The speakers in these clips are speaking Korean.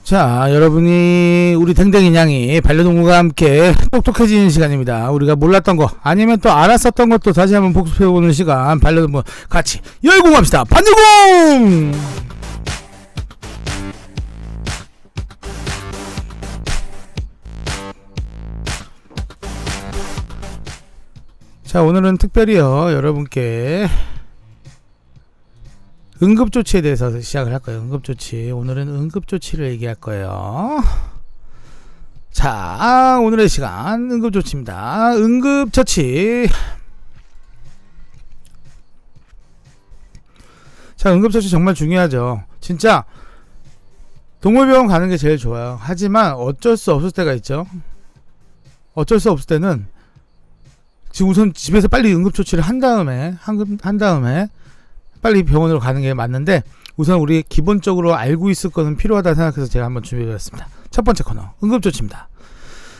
자, 여러분이 우리 댕댕이 냥이 반려동물과 함께 똑똑해지는 시간입니다. 우리가 몰랐던 거 아니면 또 알았었던 것도 다시 한번 복습해보는 시간, 반려동물 같이 열공합시다. 반려공! 자, 오늘은 특별히요 여러분께 응급조치에 대해서 시작을 할 거예요. 응급조치. 오늘은 응급조치를 얘기할 거예요. 자, 오늘의 시간 응급조치입니다. 응급처치. 자, 응급처치 정말 중요하죠. 진짜 동물병원 가는 게 제일 좋아요. 하지만 어쩔 수 없을 때가 있죠. 어쩔 수 없을 때는 지금 우선 집에서 빨리 응급조치를 한 다음에 빨리 병원으로 가는 게 맞는데, 우선 우리 기본적으로 알고 있을 거는 필요하다 생각해서 제가 한번 준비해봤습니다. 첫 번째 코너 응급조치입니다.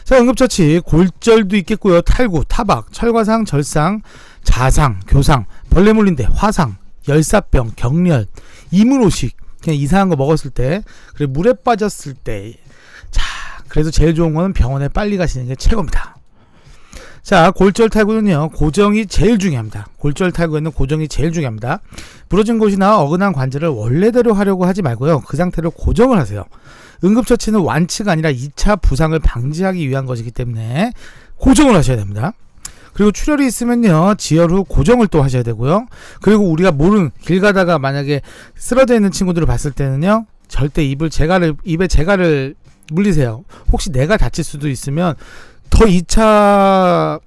자, 응급처치 골절도 있겠고요. 탈구, 타박, 철과상, 절상, 자상, 교상, 벌레 물린데, 화상, 열사병, 경련, 이물오식, 그냥 이상한 거 먹었을 때, 그리고 물에 빠졌을 때. 자, 그래도 제일 좋은 거는 병원에 빨리 가시는 게 최고입니다. 자, 골절 탈구는요, 고정이 제일 중요합니다. 골절 탈구에는 고정이 제일 중요합니다. 부러진 곳이나 어긋난 관절을 원래대로 하려고 하지 말고요, 그 상태로 고정을 하세요. 응급처치는 완치가 아니라 2차 부상을 방지하기 위한 것이기 때문에 고정을 하셔야 됩니다. 그리고 출혈이 있으면요, 지혈 후 고정을 또 하셔야 되고요. 그리고 우리가 모르는, 길 가다가 만약에 쓰러져 있는 친구들을 봤을 때는요, 절대 입에 재갈을 물리세요. 혹시 내가 다칠 수도 있으면 더 2차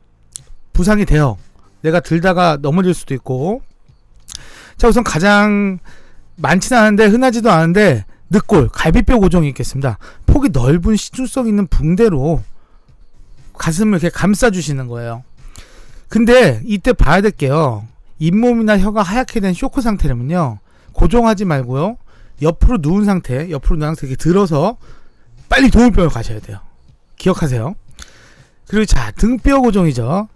부상이 돼요. 내가 들다가 넘어질 수도 있고. 자, 우선 가장 많지는 않은데 흔하지도 않은데 늑골, 갈비뼈 고정이 있겠습니다. 폭이 넓은 시중성 있는 붕대로 가슴을 이렇게 감싸주시는 거예요. 근데 이때 봐야 될 게요, 잇몸이나 혀가 하얗게 된 쇼크 상태라면요, 고정하지 말고요, 옆으로 누운 상태 이렇게 들어서 빨리 동물병을 가셔야 돼요. 기억하세요. 그리고 자, 등뼈 고정이죠.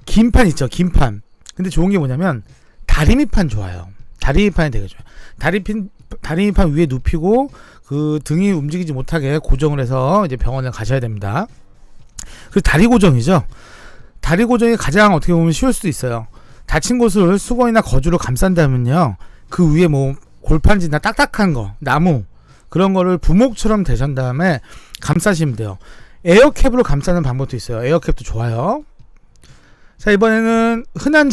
긴판 있죠, 긴판. 근데 좋은 게 뭐냐면 다리미판 좋아요. 다리미판이 되게 좋아요. 다리미판 위에 눕히고 그 등이 움직이지 못하게 고정을 해서 이제 병원에 가셔야 됩니다. 그리고 다리 고정이죠. 다리 고정이 가장 어떻게 보면 쉬울 수도 있어요. 다친 곳을 수건이나 거즈로 감싼다면요, 그 위에 뭐 골판지나 딱딱한 거, 나무, 그런 거를 부목처럼 대신 다음에 감싸시면 돼요. 에어캡으로 감싸는 방법도 있어요. 에어캡도 좋아요. 자, 이번에는 흔한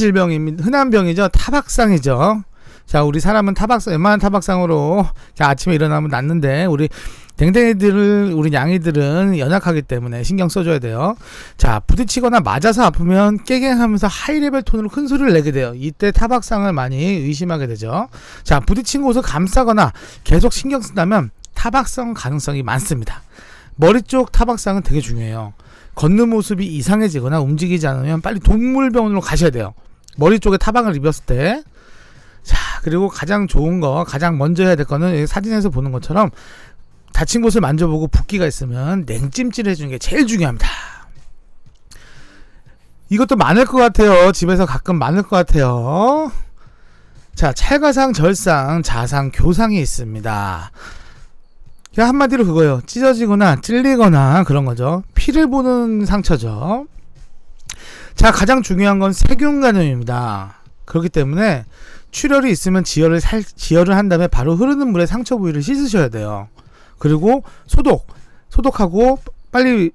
병이죠. 타박상이죠. 자, 우리 사람은 웬만한 타박상으로 아침에 일어나면 낫는데, 우리 댕댕이들을, 우리 냥이들은 연약하기 때문에 신경 써줘야 돼요. 자, 부딪히거나 맞아서 아프면 깨갱하면서 하이레벨 톤으로 큰 소리를 내게 돼요. 이때 타박상을 많이 의심하게 되죠. 자, 부딪힌 곳을 감싸거나 계속 신경 쓴다면 타박상 가능성이 많습니다. 머리 쪽 타박상은 되게 중요해요. 걷는 모습이 이상해지거나 움직이지 않으면 빨리 동물병원으로 가셔야 돼요. 머리 쪽에 타박을 입었을 때. 자, 그리고 가장 좋은 거, 가장 먼저 해야 될 거는 사진에서 보는 것처럼 다친 곳을 만져보고 붓기가 있으면 냉찜질 해주는 게 제일 중요합니다. 이것도 많을 것 같아요. 집에서 가끔 많을 것 같아요. 자, 찰과상, 절상, 자상, 교상이 있습니다. 그냥 한마디로 그거예요. 찢어지거나 찔리거나 그런 거죠. 피를 보는 상처죠. 자, 가장 중요한 건 세균 감염입니다. 그렇기 때문에 출혈이 있으면 지혈을 한 다음에 바로 흐르는 물에 상처 부위를 씻으셔야 돼요. 그리고 소독하고 빨리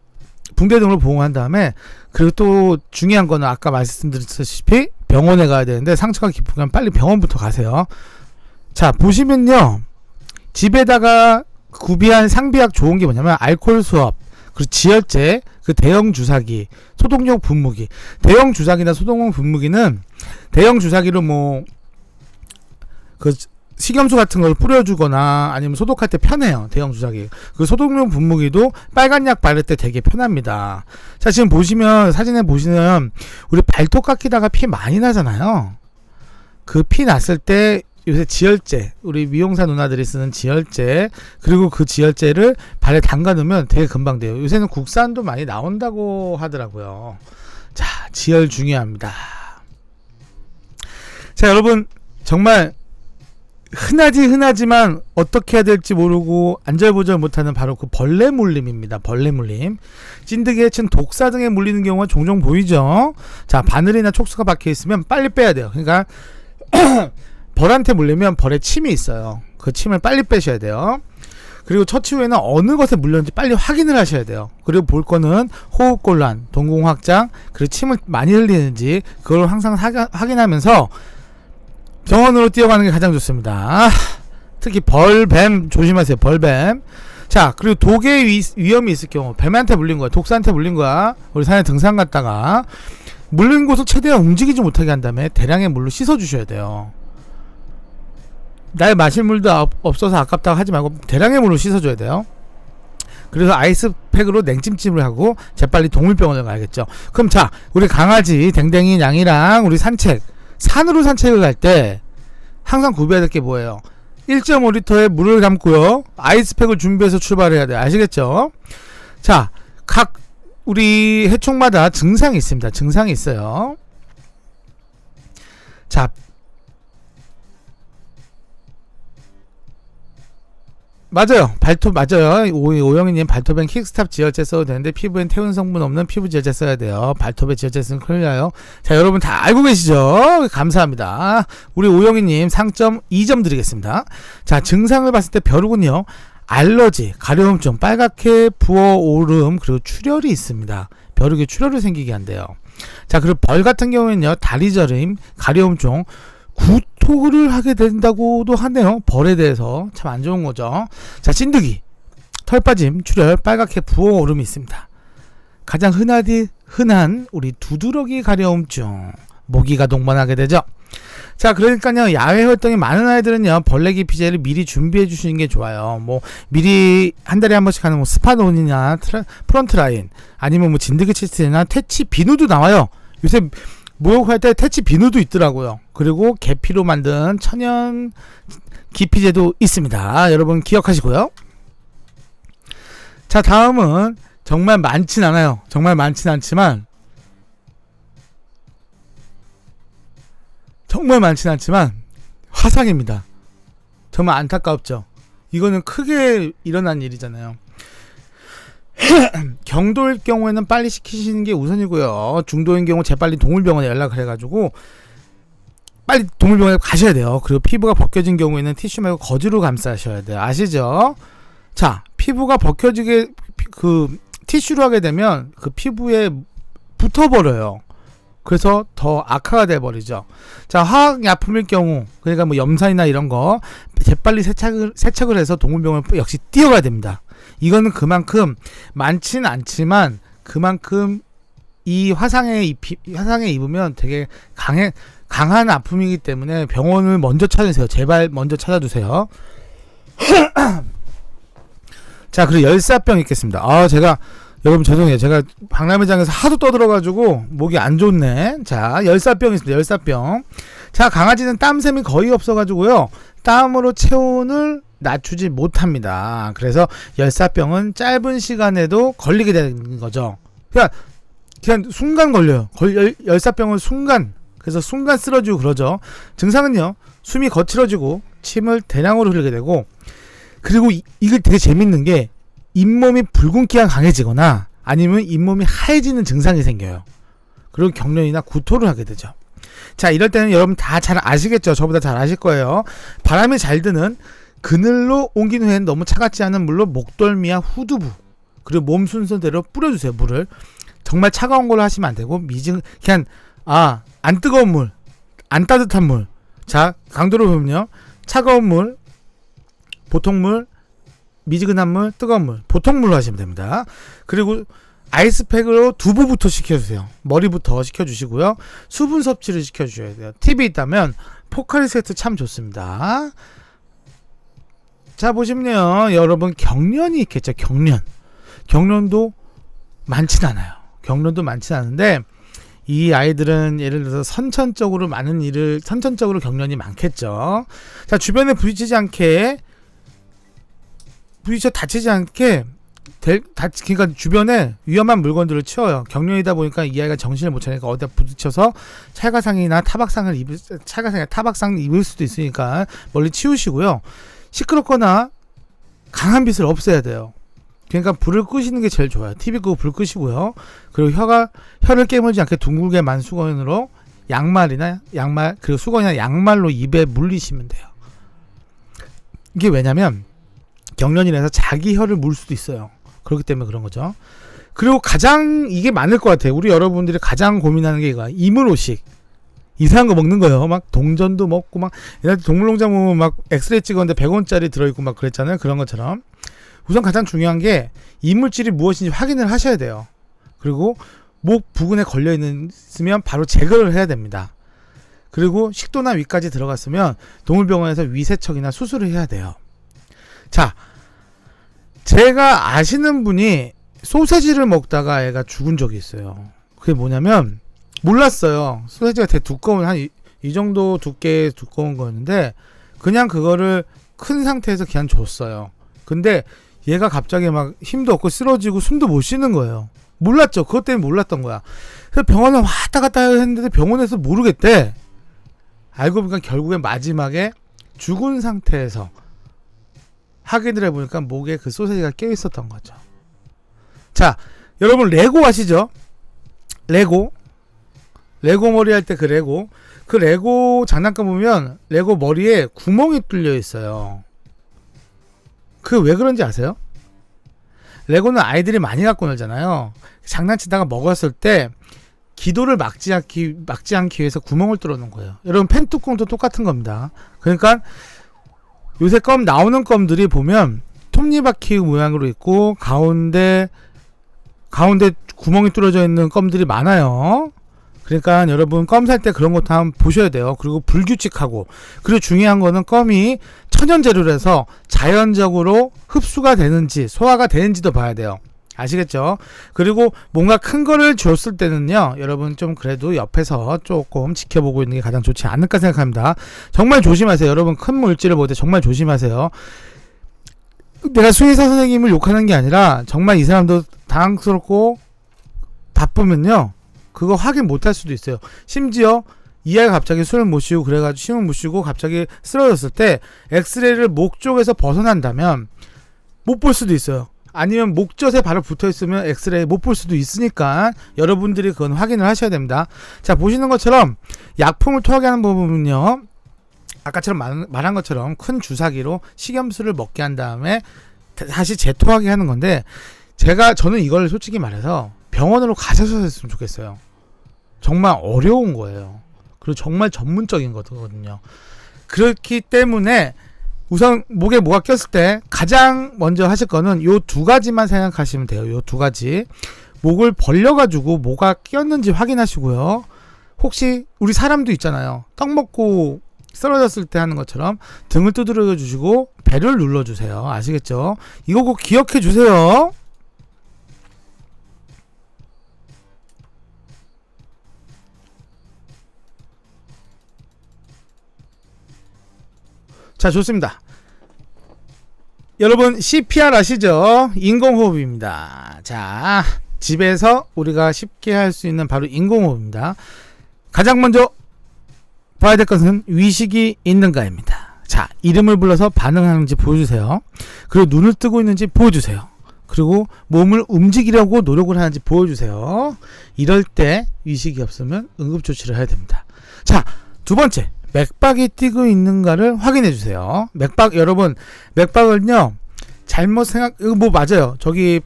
붕대 등으로 보호한 다음에, 그리고 또 중요한 거는 아까 말씀드렸다시피 병원에 가야 되는데, 상처가 깊으면 빨리 병원부터 가세요. 자, 보시면요, 집에다가 구비한 상비약 좋은 게 뭐냐면 알코올 수압, 그리고 지혈제, 그 대형 주사기, 소독용 분무기. 대형 주사기나 소독용 분무기는, 대형 주사기로 뭐 그 식염수 같은 걸 뿌려주거나 아니면 소독할 때 편해요. 대형 주사기. 그 소독용 분무기도 빨간 약 바를 때 되게 편합니다. 자, 지금 보시면, 사진에 보시면 우리 발톱 깎이다가 피 많이 나잖아요. 그 피 났을 때 요새 지혈제, 우리 미용사 누나들이 쓰는 지혈제, 그리고 그 지혈제를 발에 담가 놓으면 되게 금방 돼요. 요새는 국산도 많이 나온다고 하더라고요. 자, 지혈 중요합니다. 자, 여러분, 정말 흔하지만 어떻게 해야 될지 모르고 안절보절 못하는 바로 그 벌레 물림입니다. 벌레 물림. 찐득이, 해충, 독사 등에 물리는 경우가 종종 보이죠. 자, 바늘이나 촉수가 박혀 있으면 빨리 빼야 돼요. 그러니까 벌한테 물리면 벌에 침이 있어요. 그 침을 빨리 빼셔야 돼요. 그리고 처치 후에는 어느 것에 물렸는지 빨리 확인을 하셔야 돼요. 그리고 볼 거는 호흡곤란, 동공확장, 그리고 침을 많이 흘리는지 그걸 항상 확인하면서 병원으로 뛰어가는 게 가장 좋습니다. 특히 벌뱀 조심하세요. 벌뱀. 자, 그리고 독의 위험이 있을 경우, 뱀한테 물린 거야, 독사한테 물린 거야, 우리 산에 등산 갔다가 물린 곳을 최대한 움직이지 못하게 한 다음에 대량의 물로 씻어 주셔야 돼요. 나의 마실 물도 없어서 아깝다고 하지 말고 대량의 물로 씻어줘야 돼요. 그래서 아이스팩으로 냉찜찜을 하고 재빨리 동물병원을 가야겠죠. 그럼 자, 우리 강아지 댕댕이 양이랑 우리 산으로 산책을 갈 때 항상 구비해야 될 게 뭐예요? 1.5리터의 물을 담고요, 아이스팩을 준비해서 출발해야 돼요. 아시겠죠? 자, 각 우리 해충마다 증상이 있습니다. 증상이 있어요. 자, 맞아요. 맞아요. 오영희님, 발톱엔 킥스탑 지혈제 써도 되는데 피부엔 태운 성분 없는 피부 지혈제 써야 돼요. 발톱에 지혈제 쓰면 큰일 나요. 자, 여러분 다 알고 계시죠? 감사합니다. 우리 오영희님 상점 2점 드리겠습니다. 자, 증상을 봤을 때 벼룩은요, 알러지, 가려움증, 빨갛게 부어오름, 그리고 출혈이 있습니다. 벼룩에 출혈이 생기게 한대요. 자, 그리고 벌 같은 경우에는요, 다리 저림, 가려움증, 구토를 하게 된다고도 하네요. 벌에 대해서 참 안 좋은 거죠. 자, 찐득이, 털 빠짐, 출혈, 빨갛게 부어오름이 있습니다. 가장 흔한 우리 두드러기 가려움증, 모기가 동반하게 되죠. 자, 그러니까요, 야외 활동이 많은 아이들은요, 벌레 기피제를 미리 준비해 주시는 게 좋아요. 뭐 미리 한 달에 한 번씩 하는 뭐 스파논이나 프런트라인, 아니면 뭐 진드기 치스나 퇴치 비누도 나와요. 요새 목욕할 때 퇴치 비누도 있더라고요. 그리고 계피로 만든 천연 기피제도 있습니다. 여러분 기억하시고요. 자, 다음은 정말 많진 않아요. 정말 많진 않지만 화상입니다. 정말 안타깝죠. 이거는 크게 일어난 일이잖아요. 경도일 경우에는 빨리 시키시는 게 우선이고요. 중도인 경우 재빨리 동물병원에 연락을 해가지고 빨리 동물병원에 가셔야 돼요. 그리고 피부가 벗겨진 경우에는 티슈 말고 거즈로 감싸셔야 돼요. 아시죠? 자, 피부가 벗겨지게 그 티슈로 하게 되면 그 피부에 붙어버려요. 그래서 더 악화가 돼버리죠. 자, 화학약품일 경우, 그러니까 뭐 염산이나 이런 거 재빨리 세척을 해서 동물병원 역시 뛰어가야 됩니다. 이거는 그만큼 많진 않지만 그만큼 이 화상에 입으면 되게 강한 아픔이기 때문에 병원을 먼저 찾으세요. 제발 먼저 찾아두세요. 자, 그리고 열사병 있겠습니다. 제가 여러분 죄송해요. 제가 박람회장에서 하도 떠들어가지고 목이 안 좋네. 자, 열사병 있습니다. 열사병. 자, 강아지는 땀샘이 거의 없어가지고요, 땀으로 체온을 낮추지 못합니다. 그래서 열사병은 짧은 시간에도 걸리게 되는 거죠. 그냥 순간 걸려요. 열사병은 순간. 그래서 순간 쓰러지고 그러죠. 증상은요, 숨이 거칠어지고 침을 대량으로 흘리게 되고, 그리고 이게 되게 재밌는 게 잇몸이 붉은기가 강해지거나 아니면 잇몸이 하얘지는 증상이 생겨요. 그리고 경련이나 구토를 하게 되죠. 자, 이럴 때는 여러분 다 잘 아시겠죠? 저보다 잘 아실 거예요. 바람이 잘 드는 그늘로 옮긴 후에는 너무 차갑지 않은 물로 목덜미와 후두부, 그리고 몸 순서대로 뿌려주세요. 물을 정말 차가운 걸로 하시면 안 되고, 그냥 안 뜨거운 물, 안 따뜻한 물. 자, 강도로 보면요, 차가운 물, 보통 물, 미지근한 물, 뜨거운 물, 보통 물로 하시면 됩니다. 그리고 아이스팩으로 두부부터 시켜주세요. 머리부터 시켜주시고요. 수분 섭취를 시켜주셔야 돼요. 팁이 있다면 포카리 세트 참 좋습니다. 자, 보시면요, 여러분 경련이 있겠죠. 경련도 많진 않아요. 경련도 많진 않은데 이 아이들은 예를 들어서 선천적으로 경련이 많겠죠. 자, 주변에 부딪혀 다치지 않게 그러니까 주변에 위험한 물건들을 치워요. 경련이다 보니까 이 아이가 정신을 못 차리니까 어디다 부딪혀서 찰가상이나 타박상을 입을 수도 있으니까 멀리 치우시고요. 시끄럽거나 강한 빛을 없애야 돼요. 그러니까 불을 끄시는 게 제일 좋아요. TV 끄고 불 끄시고요. 그리고 혀를 깨물지 않게 둥글게 만 수건으로 그리고 수건이나 양말로 입에 물리시면 돼요. 이게 왜냐면 경련이라서 자기 혀를 물 수도 있어요. 그렇기 때문에 그런 거죠. 그리고 가장 이게 많을 것 같아요. 우리 여러분들이 가장 고민하는 게 이거야. 이물호식. 이상한 거 먹는 거예요. 막 동전도 먹고 막 옛날에 동물농장 보면 막 엑스레이 찍었는데 100원짜리 들어있고 막 그랬잖아요. 그런 것처럼. 우선 가장 중요한 게 이물질이 무엇인지 확인을 하셔야 돼요. 그리고 목 부근에 걸려 있으면 바로 제거를 해야 됩니다. 그리고 식도나 위까지 들어갔으면 동물병원에서 위세척이나 수술을 해야 돼요. 자, 제가 아시는 분이 소세지를 먹다가 애가 죽은 적이 있어요. 그게 뭐냐면 몰랐어요. 소세지가 되게 두꺼운 한 이 정도 두께의 두꺼운 거였는데 그냥 그거를 큰 상태에서 그냥 줬어요. 근데 얘가 갑자기 막 힘도 없고 쓰러지고 숨도 못 쉬는 거예요. 몰랐죠. 그것 때문에 몰랐던 거야. 그래서 병원을 왔다 갔다 했는데 병원에서 모르겠대. 알고 보니까 결국엔 마지막에 죽은 상태에서 확인을 해보니까 목에 그 소세지가 껴있었던 거죠. 자, 여러분 레고 아시죠? 레고 머리 할 때 그 레고 장난감 보면 레고 머리에 구멍이 뚫려 있어요. 그 왜 그런지 아세요? 레고는 아이들이 많이 갖고 놀잖아요. 장난치다가 먹었을 때 기도를 막지 않기 위해서 구멍을 뚫어 놓은 거예요. 여러분 펜뚜껑도 똑같은 겁니다. 그러니까 요새 나오는 껌들이 보면 톱니바퀴 모양으로 있고 가운데 구멍이 뚫어져 있는 껌들이 많아요. 그러니까 여러분 껌 살 때 그런 것도 한번 보셔야 돼요. 그리고 불규칙하고, 그리고 중요한 거는 껌이 천연 재료라서 자연적으로 흡수가 되는지 소화가 되는지도 봐야 돼요. 아시겠죠? 그리고 뭔가 큰 거를 줬을 때는요, 여러분 좀 그래도 옆에서 조금 지켜보고 있는 게 가장 좋지 않을까 생각합니다. 정말 조심하세요. 여러분 큰 물질을 볼 때 정말 조심하세요. 내가 수의사 선생님을 욕하는 게 아니라 정말 이 사람도 당황스럽고 바쁘면요 그거 확인 못할 수도 있어요. 심지어 이 아이가 갑자기 술을 못 쉬고 그래가지고 힘을 못 쉬고 갑자기 쓰러졌을 때 엑스레이를 목 쪽에서 벗어난다면 못 볼 수도 있어요. 아니면 목젖에 바로 붙어있으면 엑스레이 못 볼 수도 있으니까 여러분들이 그건 확인을 하셔야 됩니다. 자, 보시는 것처럼 약품을 토하게 하는 부분은요, 아까처럼 말한 것처럼 큰 주사기로 식염수를 먹게 한 다음에 다시 재토하게 하는 건데, 저는 이걸 솔직히 말해서 병원으로 가셔서 했으면 좋겠어요. 정말 어려운 거예요. 그리고 정말 전문적인 거거든요. 그렇기 때문에 우선 목에 뭐가 꼈을 때 가장 먼저 하실 거는 요 두 가지만 생각하시면 돼요. 요 두 가지. 목을 벌려가지고 뭐가 꼈는지 확인하시고요. 혹시 우리 사람도 있잖아요. 떡 먹고 쓰러졌을 때 하는 것처럼 등을 두드려 주시고 배를 눌러 주세요. 아시겠죠? 이거 꼭 기억해 주세요. 자, 좋습니다. 여러분 CPR 아시죠? 인공호흡입니다. 자, 집에서 우리가 쉽게 할 수 있는 바로 인공호흡입니다. 가장 먼저 봐야 될 것은 위식이 있는가입니다. 자, 이름을 불러서 반응하는지 보여주세요. 그리고 눈을 뜨고 있는지 보여주세요. 그리고 몸을 움직이려고 노력을 하는지 보여주세요. 이럴 때 위식이 없으면 응급조치를 해야 됩니다. 자, 두 번째, 맥박이 뛰고 있는가를 확인해 주세요. 여러분 맥박을요, 맞아요. 저기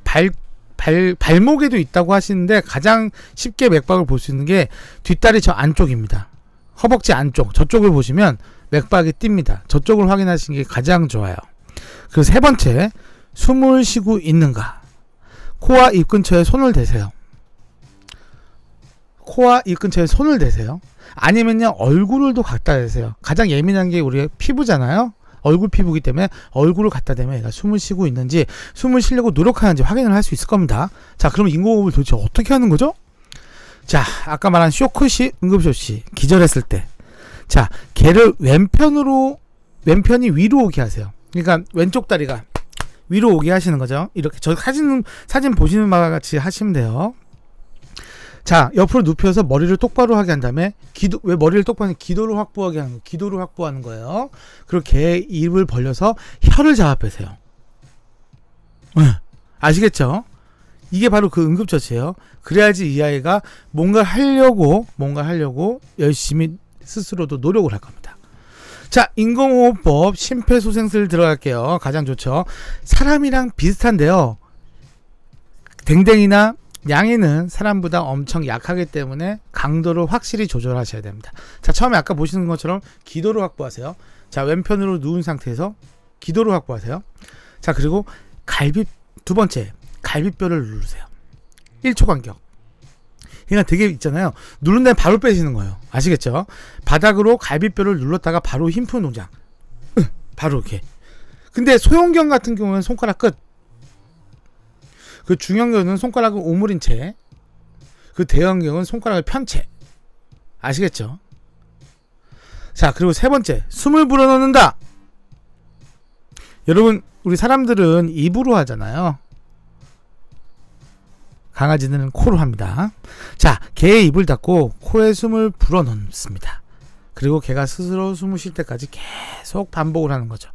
발목에도 있다고 하시는데 가장 쉽게 맥박을 볼 수 있는 게 뒷다리 저 안쪽입니다. 허벅지 안쪽, 저쪽을 보시면 맥박이 뜁니다. 저쪽을 확인하시는 게 가장 좋아요. 그리고 세 번째, 숨을 쉬고 있는가. 코와 입 근처에 손을 대세요. 코와 입 근처에 손을 대세요. 아니면요, 얼굴을도 갖다 대세요. 가장 예민한 게 우리 피부잖아요. 얼굴 피부이기 때문에 얼굴을 갖다 대면 얘가 숨을 쉬고 있는지, 숨을 쉬려고 노력하는지 확인을 할 수 있을 겁니다. 자, 그럼 인공호흡을 도대체 어떻게 하는 거죠? 자, 아까 말한 쇼크시, 응급조치, 기절했을 때, 자, 걔를 왼편이 위로 오게 하세요. 그러니까 왼쪽 다리가 위로 오게 하시는 거죠. 이렇게 저 사진 보시는 바와 같이 하시면 돼요. 자, 옆으로 눕혀서 머리를 똑바로 하게 한 다음에 왜 머리를 똑바로 기도를 확보하게 하는 거예요. 기도를 확보하는 거예요. 그리고 개 입을 벌려서 혀를 잡아 빼세요. 아시겠죠? 이게 바로 그 응급처치예요. 그래야지 이 아이가 뭔가 하려고 열심히 스스로도 노력을 할 겁니다. 자, 인공호흡법 심폐소생술 들어갈게요. 가장 좋죠. 사람이랑 비슷한데요. 댕댕이나 양이는 사람보다 엄청 약하기 때문에 강도를 확실히 조절하셔야 됩니다. 자, 처음에 아까 보시는 것처럼 기도를 확보하세요. 자, 왼편으로 누운 상태에서 기도를 확보하세요. 자, 그리고 두 번째 갈비뼈를 누르세요. 1초 간격. 그러니까 되게 있잖아요. 누른 다음에 바로 빼시는 거예요. 아시겠죠? 바닥으로 갈비뼈를 눌렀다가 바로 힘 푸는 동작. 바로 이렇게. 근데 소형견 같은 경우는 손가락 끝. 그 중형견은 손가락을 오므린 채, 그 대형견은 손가락을 편 채. 아시겠죠? 자, 그리고 세 번째, 숨을 불어넣는다. 여러분, 우리 사람들은 입으로 하잖아요. 강아지는 코로 합니다. 자, 개의 입을 닫고 코에 숨을 불어넣습니다. 그리고 개가 스스로 숨을 쉴 때까지 계속 반복을 하는 거죠.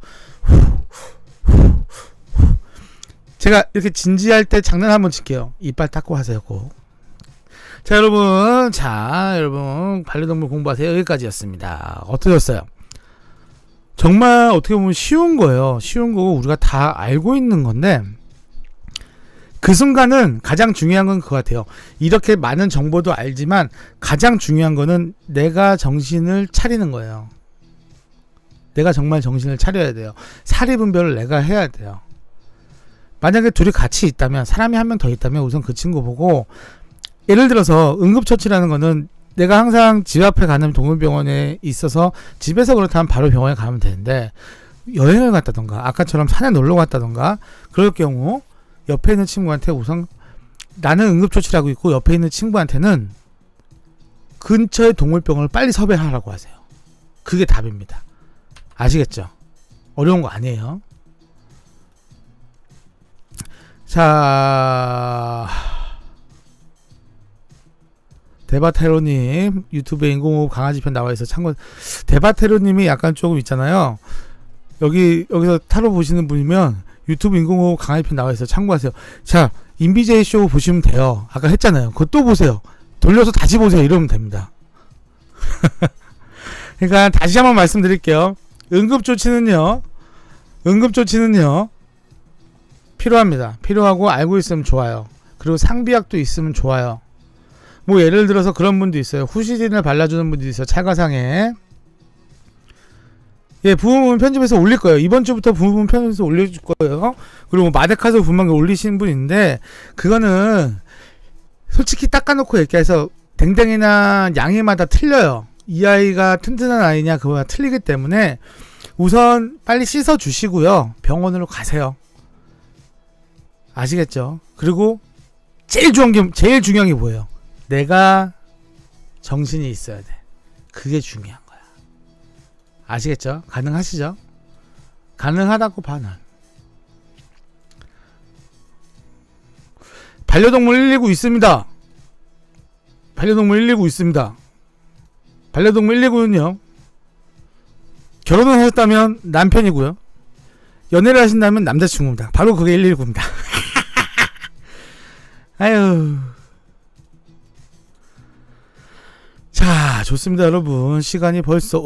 제가 이렇게 진지할 때 장난 한번 칠게요. 이빨 닦고 하세요, 꼭. 자, 여러분 반려동물 공부하세요. 여기까지였습니다. 어떠셨어요? 정말 어떻게 보면 쉬운 거예요. 쉬운 거고 우리가 다 알고 있는 건데 그 순간은 가장 중요한 건 그거 같아요. 이렇게 많은 정보도 알지만 가장 중요한 거는 내가 정신을 차리는 거예요. 내가 정말 정신을 차려야 돼요. 사리분별을 내가 해야 돼요. 만약에 둘이 같이 있다면, 사람이 한 명 더 있다면 우선 그 친구 보고, 예를 들어서 응급처치라는 거는 내가 항상 집 앞에 가는 동물병원에 있어서 집에서 그렇다면 바로 병원에 가면 되는데, 여행을 갔다던가 아까처럼 산에 놀러 갔다던가 그럴 경우 옆에 있는 친구한테 우선, 나는 응급처치를 하고 있고 옆에 있는 친구한테는 근처의 동물병원을 빨리 섭외하라고 하세요. 그게 답입니다. 아시겠죠? 어려운 거 아니에요. 자, 데바테로님 유튜브에 인공호흡 강아지 편 나와있어 참고. 데바테로님이 약간 조금 있잖아요. 여기서 타로 보시는 분이면 유튜브 인공호흡 강아지 편 나와있어 참고하세요. 자, 인비제이 쇼 보시면 돼요. 아까 했잖아요. 그거 또 보세요. 돌려서 다시 보세요. 이러면 됩니다. 그러니까 다시 한번 말씀드릴게요. 응급조치는요 필요합니다. 필요하고 알고 있으면 좋아요. 그리고 상비약도 있으면 좋아요. 뭐 예를 들어서 그런 분도 있어요. 후시딘을 발라주는 분도 있어요. 찰과상에. 예, 부부분 편집해서 올릴 거예요. 이번 주부터 부부분 편집해서 올려줄 거예요. 그리고 마데카소 분만기 올리시는 분인데 그거는 솔직히 닦아놓고 얘기해서 댕댕이나 양이마다 틀려요. 이 아이가 튼튼한 아이냐 그거가 틀리기 때문에 우선 빨리 씻어 주시고요. 병원으로 가세요. 아시겠죠? 그리고 제일 중요한 게 뭐예요? 내가 정신이 있어야 돼. 그게 중요한 거야. 아시겠죠? 가능하시죠? 가능하다고 봐, 난. 반려동물 119 있습니다. 반려동물 119 있습니다. 반려동물 119는요, 결혼을 하셨다면 남편이고요, 연애를 하신다면 남자친구입니다. 바로 그게 119입니다. 아유. 자, 좋습니다, 여러분. 시간이 벌써